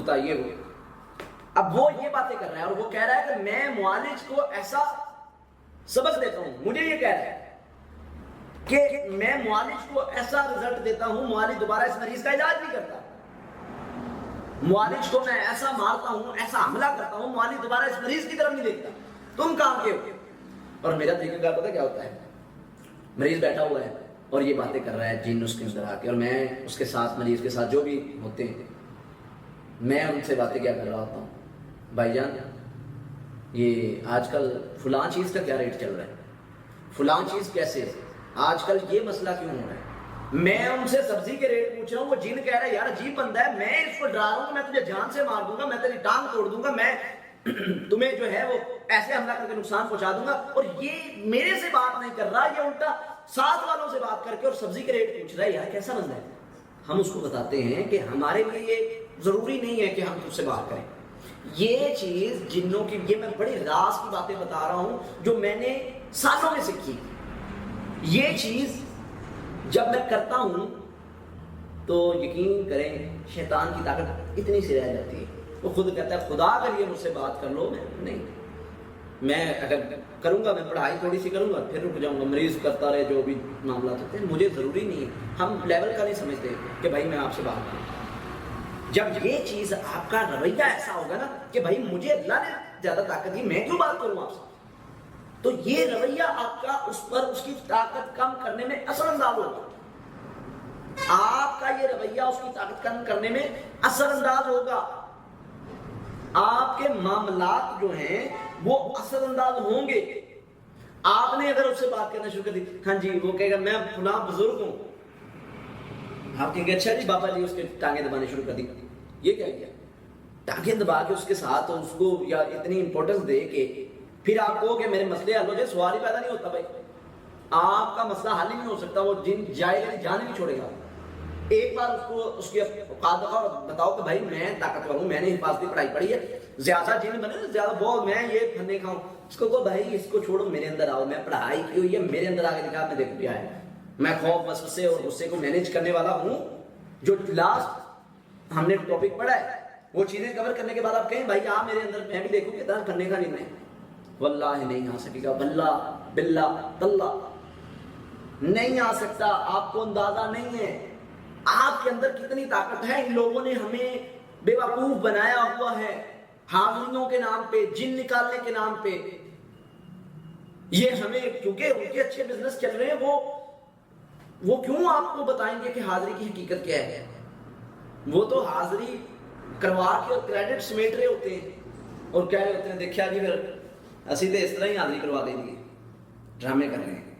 ہوتا یہ ہو. اب وہ یہ باتیں کر رہا ہے اور وہ کہہ رہا ہے کہ میں معالج کو ایسا سبق دیتا ہوں. مجھے یہ کہہ رہا ہے کہ میں معالج کو ایسا رزلٹ دیتا ہوں, معالج دوبارہ اس مریض کا علاج نہیں کرتا. معالج کو میں ایسا مارتا ہوں, ایسا حملہ کرتا ہوں, معالج دوبارہ اس مریض کی طرف نہیں دیکھتا. تم کہاں کے ہو؟ اور میرا طریقہ کار پتہ کیا ہوتا ہے؟ مریض بیٹھا ہوا ہے اور یہ باتیں کر رہا ہے, جن اس کے اندر آ کے, اور میں اس کے ساتھ, مریض کے ساتھ جو بھی ہوتے ہیں, میں ان سے باتیں کیا کر رہا ہوتا ہوں, بھائی جان یہ آج کل فلاں چیز کا کیا ریٹ چل رہا ہے, فلاں چیز کیسے ہے, آج کل یہ مسئلہ کیوں ہو رہا ہے. میں ان سے سبزی کے ریٹ پوچھ رہا ہوں, وہ جن کہہ رہا ہے یار عجیب بندہ ہے, میں اس کو ڈرا رہا ہوں کہ میں تجھے جان سے مار دوں گا, میں تیری ٹانگ توڑ دوں گا, میں تمہیں جو ہے وہ ایسے حملہ کر کے نقصان پہنچا دوں گا. اور یہ میرے سے بات نہیں کر رہا, یہ الٹا ساتھ والوں سے بات کر کے اور سبزی کے ریٹ پوچھ رہا ہے. یار کیسا بندہ ہے. ہم اس کو بتاتے ہیں کہ ہمارے لیے یہ ضروری نہیں ہے کہ ہم تجھ سے بات کریں. یہ چیز جنوں کی, یہ میں بڑی راز کی باتیں بتا رہا ہوں جو میں نے سالوں میں سیکھی. یہ چیز جب میں کرتا ہوں تو یقین کریں شیطان کی طاقت اتنی سی رہ جاتی ہے. وہ خود کہتا ہے خدا اگر یہ مجھ سے بات کر لو, میں اگر کروں گا, میں پڑھائی تھوڑی سی کروں گا, پھر رک جاؤں گا, مریض کرتا رہے جو بھی معاملات ہوتے ہیں, مجھے ضروری نہیں ہے. ہم لیول کا نہیں سمجھتے کہ بھائی میں آپ سے بات کروں. جب یہ چیز آپ کا رویہ ایسا ہوگا نا کہ بھائی مجھے اللہ نے زیادہ طاقت دی, میں کیوں بات کروں آپ سے, تو یہ رویہ آپ کا اس پر اس کی طاقت کم کرنے میں اثر انداز ہوگا. آپ کا یہ رویہ اس کی طاقت کم کرنے میں اثر انداز ہوگا. آپ کے معاملات جو ہیں وہ اثر انداز ہوں گے. آپ نے اگر اس سے بات کرنا شروع کر دی, ہاں جی, وہ کہے گا میں فلاں بزرگ ہوں, آپ کہیں گے اچھا جی بابا جی, اس کے ٹانگیں دبانے شروع کر دی. یہ کیا کیا, ٹانگیں دبا کے اس کے ساتھ اس کو یا اتنی امپورٹنس دے کے پھر آپ کو کہ میرے مسئلے حل ہو جائے, سوال ہی پیدا نہیں ہوتا. بھائی آپ کا مسئلہ حل ہی نہیں ہو سکتا. وہ جن جائے گا, جان نہیں چھوڑے گا. ایک بار اس کو اس کی اوقات دکھاؤ اور بتاؤ کہ بھائی میں طاقتور ہوں, میں نے حفاظتی پڑھائی پڑھی ہے, زیادہ جن بنے زیادہ وہ, میں یہ پھرنے کا ہوں. اس کو کہو بھائی اس کو چھوڑو, میرے اندر آؤ, میں پڑھائی کی ہوئی ہے, میرے اندر آگے دکھا, میں دیکھو کیا ہے. میں خوف وسوسے اور غصے کو مینیج کرنے والا ہوں. جو لاسٹ ہم نے ٹاپک پڑھا ہے وہ چیزیں کور کرنے کے بعد آپ کہیں بھائی آ میرے اندر, میں بھی دیکھوں کہ ادھر کرنے کا نہیں, واللہ نہیں آ سکے گا, واللہ باللہ تاللہ نہیں آ سکتا. آپ کو اندازہ نہیں ہے آپ کے اندر کتنی طاقت ہے. ان لوگوں نے ہمیں بے وقوف بنایا ہوا ہے حاضریوں کے نام پہ, جن نکالنے کے نام پہ. یہ ہمیں کیونکہ ان کے اچھے بزنس چل رہے ہیں, وہ کیوں آپ کو بتائیں گے کہ حاضری کی حقیقت کیا ہے. وہ تو حاضری کروا کے اور کریڈٹ سمیٹ رہے ہوتے ہیں اور کہہ رہے ہوتے ہیں دیکھا جی پھر اسی تو اس طرح ہی حاضری کروا دیں گے. ڈرامے کر رہے ہیں,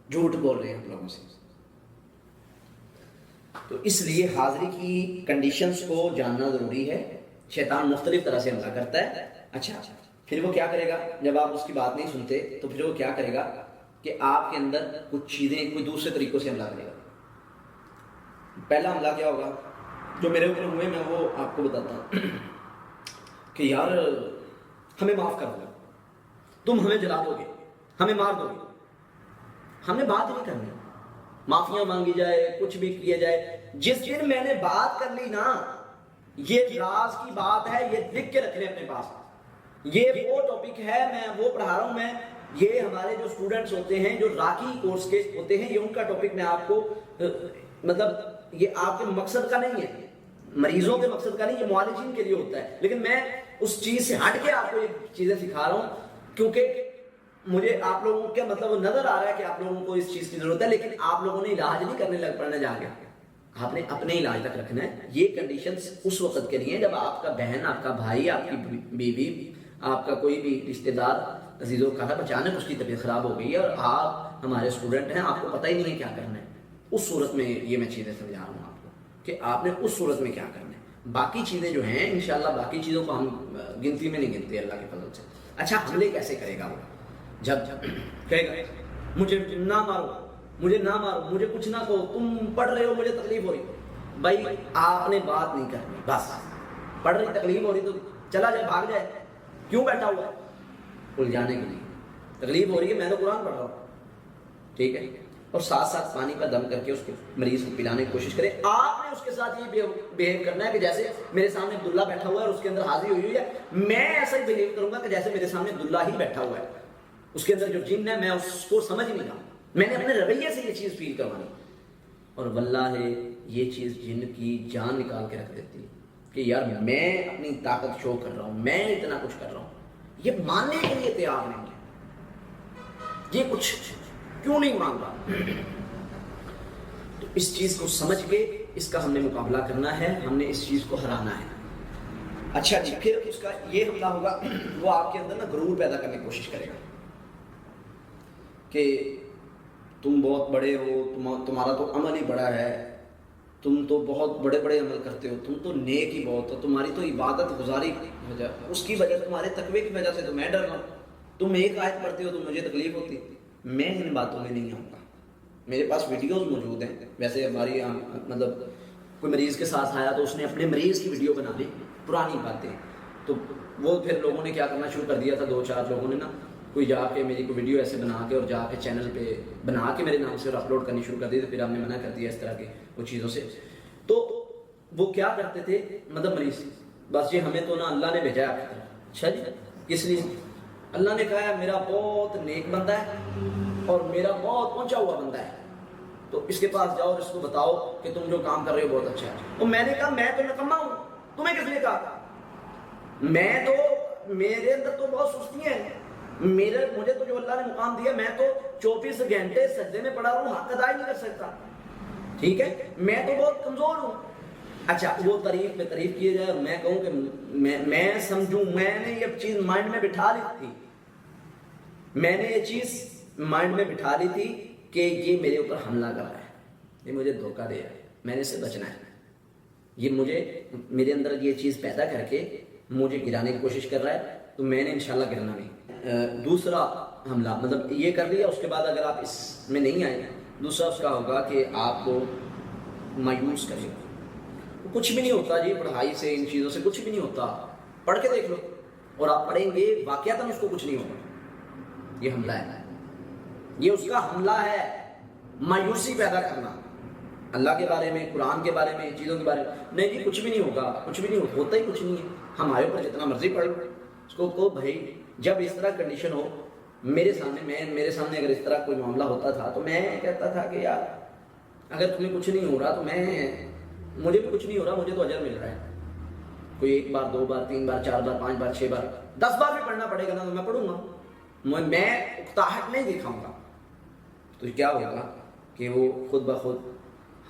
جھوٹ بول رہے ہیں ہم لوگوں سے. تو اس لیے حاضری کی کنڈیشنز کو جاننا ضروری ہے. شیطان مختلف طرح سے حملہ کرتا ہے. اچھا پھر وہ کیا کرے گا جب آپ اس کی بات نہیں سنتے, تو پھر وہ کیا کرے گا کہ آپ کے اندر کچھ چیزیں کوئی دوسرے طریقوں سے حملہ کرے گا. پہلا حملہ کیا ہوگا جو میرے اوپر ہوئے, میں وہ آپ کو بتاتا ہوں کہ یار ہمیں معاف کر دو, تم ہمیں جلا دو گے, ہمیں مار دو گے. ہم نے بات نہیں کرنی, معافیاں مانگی جائے, کچھ بھی کیا جائے. جس دن میں نے بات کر لی نا, یہ راز کی بات ہے, یہ لکھ کے رکھ لیں اپنے پاس. یہ وہ ٹاپک ہے, میں وہ پڑھا رہا ہوں. میں یہ ہمارے جو اسٹوڈنٹس ہوتے ہیں جو راکی کورس کے ہوتے ہیں, یہ ان کا ٹاپک میں آپ کو مطلب یہ آپ کے مقصد کا نہیں ہے, مریضوں کے مقصد کا نہیں, یہ معالجین کے لیے ہوتا ہے. لیکن میں اس چیز سے ہٹ کے آپ کو یہ چیزیں سکھا رہا ہوں کیونکہ مجھے آپ لوگوں کے مطلب نظر آ رہا ہے کہ آپ لوگوں کو اس چیز کی ضرورت ہے. لیکن آپ لوگوں نے علاج نہیں کرنے لگ پڑنا جا کے, آپ نے اپنے علاج تک رکھنا ہے. یہ کنڈیشنز اس وقت کے لیے جب آپ کا بہن, آپ کا بھائی, آپ کی بیوی, آپ کا کوئی بھی رشتہ دار عزیز و اقارب اچانک اس کی طبیعت خراب ہو گئی ہے اور آپ ہمارے اسٹوڈنٹ ہیں, آپ کو پتہ ہی نہیں ہے کیا کرنا ہے. اس صورت میں یہ میں چیزیں سمجھا رہا ہوں آپ کو کہ آپ نے اس صورت میں کیا کرنا ہے. باقی چیزیں جو ہیں انشاءاللہ باقی چیزوں کو ہم گنتی میں نہیں گنتے اللہ کے فضل سے. اچھا حملے کیسے کرے گا وہ, جب کہے گا مجھے نہ مارو, مجھے نہ مارو, مجھے کچھ نہ کہو, تم پڑھ رہے ہو مجھے تکلیف ہو رہی. بھائی آپ نے بات نہیں کرنی, بس پڑھ رہی تکلیف ہو رہی تو چلا جائے, بھاگ جائے. کیوں بیٹھا ہوا ہے؟ الجھانے کے لیے. تکلیف ہو رہی ہے, میں تو قرآن پڑھ رہا ہوں, ٹھیک ہے, اور ساتھ ساتھ پانی کا دم کر کے اس کو مریض کو پلانے کی کوشش کریں. آپ نے اس کے ساتھ یہ بیہیو کرنا ہے کہ جیسے میرے سامنے عبداللہ بیٹھا ہوا ہے اور اس کے اندر حاضری ہوئی ہے, میں ایسا ہی بیہیو کروں گا کہ جیسے میرے سامنے عبداللہ ہی بیٹھا ہوا ہے. اس کے اندر جو جن ہے میں اس کو سمجھ نہیں رہا, میں نے اپنے رویے سے یہ چیز فیل کروانی. اور واللہ یہ چیز جن کی جان نکال کے رکھ دیتی ہے کہ یار میں اپنی طاقت شو کر رہا ہوں, میں اتنا کچھ کر رہا ہوں. یہ ماننے کے لیے تیار نہیں ہے, یہ کچھ کیوں نہیں مان رہا؟ تو اس چیز کو سمجھ کے اس کا ہم نے مقابلہ کرنا ہے, ہم نے اس چیز کو ہرانا ہے. اچھا جی, پھر اس کا یہ حملہ ہوگا, وہ آپ کے اندر نا غرور پیدا کرنے کی کوشش کرے گا کہ تم بہت بڑے ہو, تمہارا تو عمل ہی بڑا ہے, تم تو بہت بڑے بڑے عمل کرتے ہو, تم تو نیک ہی بہت ہو, تمہاری تو عبادت گزاری وجہ, اس کی وجہ تمہارے تقوی کی وجہ سے تو میں ڈر رہا ہوں. تم ایک آیت پڑھتے ہو تو مجھے تکلیف ہوتی. میں ان باتوں میں نہیں آؤں گا. میرے پاس ویڈیوز موجود ہیں. ویسے ہماری مطلب کوئی مریض کے ساتھ آیا تو اس نے اپنے مریض کی ویڈیو بنا لی, پرانی باتیں, تو وہ پھر لوگوں نے کیا کرنا شروع کر دیا تھا, 2-4 لوگوں نے نا کوئی جا کے میری کوئی ویڈیو ایسے بنا کے اور جا کے چینل پہ بنا کے میرے نام سے اور اپلوڈ کرنی شروع کر دی. تو پھر ہم نے منع کر دیا اس طرح کے وہ چیزوں سے. تو وہ کیا کرتے تھے مطلب مریض, بس یہ ہمیں تو نا اللہ نے بھیجا ہے آپ کی طرف. اچھا جی, اس لیے اللہ نے کہا ہے میرا بہت نیک بندہ ہے اور میرا بہت پہنچا ہوا بندہ ہے, تو اس کے پاس جاؤ اور اس کو بتاؤ کہ تم جو کام کر رہے ہو بہت اچھا ہے. تو میں نے کہا میں تو نکما ہوں, تمہیں کس نے کہا؟ میں تو میرے اندر تو بہت سستیاں ہیں, مجھے تو جو اللہ نے مقام دیا, میں تو 24 گھنٹے سجدے میں پڑا ہوں, حق ادا ہی نہیں کر سکتا. ٹھیک ہے, میں تو بہت کمزور ہوں. اچھا, وہ تعریف میں تعریف کیے جائے اور میں کہوں کہ میں سمجھوں, میں نے یہ چیز مائنڈ میں بٹھا لی تھی, میں نے یہ چیز مائنڈ میں بٹھا لی تھی کہ یہ میرے اوپر حملہ کر رہا ہے, یہ مجھے دھوکہ دے رہا ہے, میں نے اس سے بچنا ہے. یہ میرے اندر یہ چیز پیدا کر کے مجھے گرانے کی کوشش کر رہا ہے, تو میں نے انشاءاللہ گرنا نہیں. دوسرا حملہ مطلب یہ کر لیا, اس کے بعد اگر آپ اس میں نہیں آئے, دوسرا اس کا ہوگا کہ آپ کو مایوس کرے گا. کچھ بھی نہیں ہوتا جی پڑھائی سے, ان چیزوں سے کچھ بھی نہیں ہوتا. پڑھ کے دیکھ لو, اور آپ پڑھیں گے واقعتاً اس کو کچھ نہیں ہوگا. یہ حملہ ہے, یہ اس کا حملہ ہے, مایوسی پیدا کرنا اللہ کے بارے میں, قرآن کے بارے میں, چیزوں کے بارے میں. نہیں جی کچھ بھی نہیں ہوگا, کچھ بھی نہیں ہوتا ہی کچھ نہیں ہے. ہمارے اوپر جتنا مرضی پڑھ لو, اس کو بھائی جب اس طرح کنڈیشن ہو میرے سامنے اگر اس طرح کوئی معاملہ ہوتا تھا تو میں کہتا تھا کہ یار اگر تمہیں کچھ نہیں ہو رہا تو مجھے بھی کچھ نہیں ہو رہا, مجھے تو اجر مل رہا ہے. کوئی 1 بار 2 بار 3 بار 4 بار 5 بار 6 بار 10 بار بھی پڑھنا پڑے گا نا, تو میں پڑھوں گا. میں اکتاہٹ نہیں دکھاؤں گا. تو کیا ہوگا کہ وہ خود بخود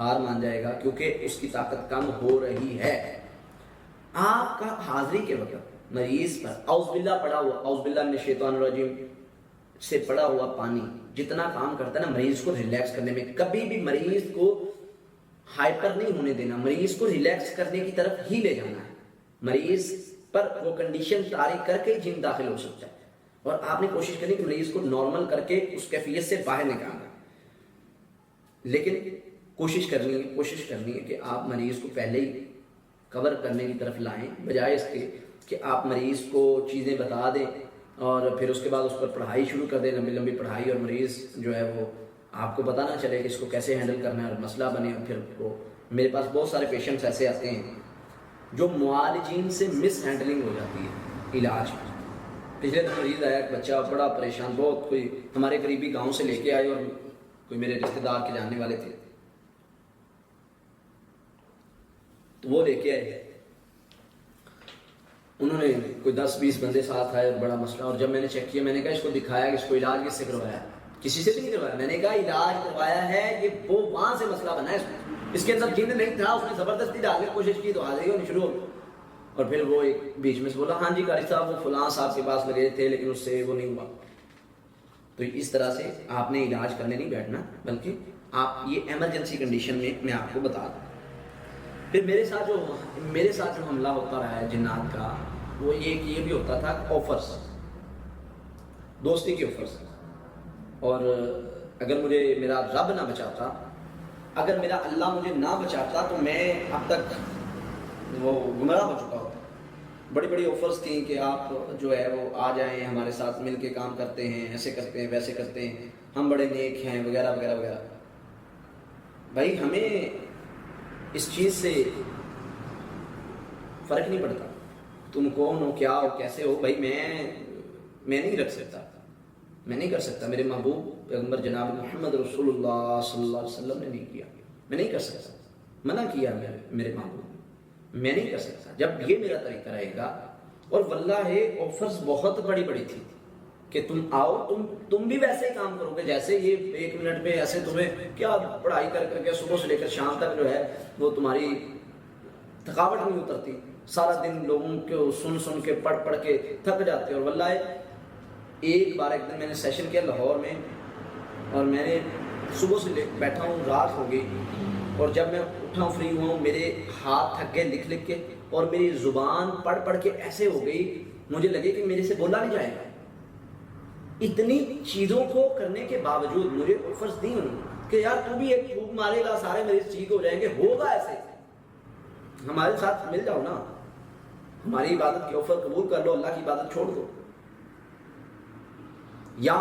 ہار مان جائے گا, کیونکہ اس کی طاقت کم ہو رہی ہے. آپ کا حاضری کے وقت مریض پر اعوذ باللہ پڑا ہوا, اعوذ باللہ من الشیطان الرجیم سے پڑا ہوا پانی جتنا کام کرتا ہے نا مریض کو ریلیکس کرنے میں, کبھی بھی مریض کو ہائپر نہیں ہونے دینا, مریض کو ریلیکس کرنے کی طرف ہی لے جانا ہے. مریض پر وہ کنڈیشن طاری کر کے جن داخل ہو سکتا ہے, اور آپ نے کوشش کرنی کہ مریض کو نارمل کر کے اس کیفیت سے باہر نکالنا. لیکن کوشش کرنی ہے کہ آپ مریض کو پہلے ہی کور کرنے کی طرف لائیں, بجائے اس کے کہ آپ مریض کو چیزیں بتا دیں اور پھر اس کے بعد اس پر پڑھائی شروع کر دیں, لمبی پڑھائی, اور مریض جو ہے وہ آپ کو پتہ نہ چلے کہ اس کو کیسے ہینڈل کرنا ہے اور مسئلہ بنے. اور پھر وہ میرے پاس بہت سارے پیشنٹس ایسے آتے ہیں جو معالجین سے مس ہینڈلنگ ہو جاتی ہے علاج میں. پچھلے دن مریض آیا, ایک بچہ بڑا پریشان, بہت کوئی ہمارے قریبی گاؤں سے لے کے آئے اور کوئی میرے رشتے دار کے جاننے والے تھے, تو وہ لے کے آئے. انہوں نے کوئی 10-20 بندے ساتھ آئے اور بڑا مسئلہ. اور جب میں نے چیک کیا, میں نے کہا اس کو دکھایا کہ اس کو علاج کس سے کروایا, کسی سے بھی نہیں کروایا. میں نے کہا علاج کروایا ہے, یہ وہ وہاں سے مسئلہ بنا ہے, اس کے اندر جن نہیں تھا, اس نے زبردستی ڈالنے کی کوشش کی تو حاضری ہونی شروع ہو. اور پھر وہ ایک بیچ میں سے بولا ہاں جی قاری صاحب وہ فلاں صاحب کے پاس لگے تھے لیکن اس سے وہ نہیں ہوا. تو اس طرح سے آپ نے علاج کرنے نہیں بیٹھنا, بلکہ آپ یہ ایمرجنسی کنڈیشن میں آپ کو بتا دوں. پھر میرے ساتھ جو حملہ ہوتا رہا ہے جنات کا, وہ یہ بھی ہوتا تھا آفرز, دوستی کی آفرز. اور اگر مجھے میرا رب نہ بچاتا, اگر میرا اللہ مجھے نہ بچاتا تو میں اب تک وہ گمراہ ہو چکا ہوتا. بڑی بڑی آفرز تھیں کہ آپ جو ہے وہ آ جائیں, ہمارے ساتھ مل کے کام کرتے ہیں, ایسے کرتے ہیں ویسے کرتے ہیں, ہم بڑے نیک ہیں وغیرہ وغیرہ وغیرہ. بھائی ہمیں اس چیز سے فرق نہیں پڑتا تم کون ہو، کیا ہو، کیسے ہو. بھائی میں نہیں رکھ سکتا، میں نہیں کر سکتا. میرے محبوب پیغمبر جناب محمد رسول اللہ صلی اللہ علیہ وسلم نے نہیں کیا، میں نہیں کر سکتا. منع کیا میرے محبوب، میں نہیں کر سکتا. جب یہ میرا طریقہ رہے گا. اور واللہ آفرز بہت بڑی بڑی تھی کہ تم آؤ، تم بھی ویسے ہی کام کرو گے جیسے یہ 1 منٹ میں ایسے تمہیں کیا پڑھائی کر کے صبح سے لے کر شام تک جو ہے وہ تمہاری تھکاوٹ نہیں اترتی. سارا دن لوگوں کو سن کے پڑھ کے تھک جاتے. اور واللہ ایک دن میں نے سیشن کیا لاہور میں، اور میں نے صبح سے بیٹھا ہوں، رات ہو گئی، اور جب میں اٹھا ہوں فری ہوا ہوں، میرے ہاتھ تھک گئے لکھ کے، اور میری زبان پڑھ کے ایسے ہو گئی مجھے لگے کہ میرے سے بولا نہیں جائے گا. اتنی چیزوں کو کرنے کے باوجود مجھے آفرز دی انہوں نے کہ یار تو بھی ایک پھونک مارے گا سارے مریض ٹھیک ہو جائیں گے. ہوگا ایسے، ہمارے ساتھ مل جاؤ نا، ہماری عبادت کی آفر قبول کر لو، اللہ کی عبادت چھوڑ دو. یا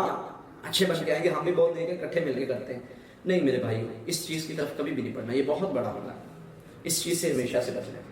اچھے بن کے آئیں گے، ہم بھی بہت دیں گے، اکٹھے مل کے کرتے ہیں. نہیں میرے بھائی، اس چیز کی طرف کبھی بھی نہیں پڑنا، یہ بہت بڑا ہوگا. اس چیز سے ہمیشہ سے بچنا ہے.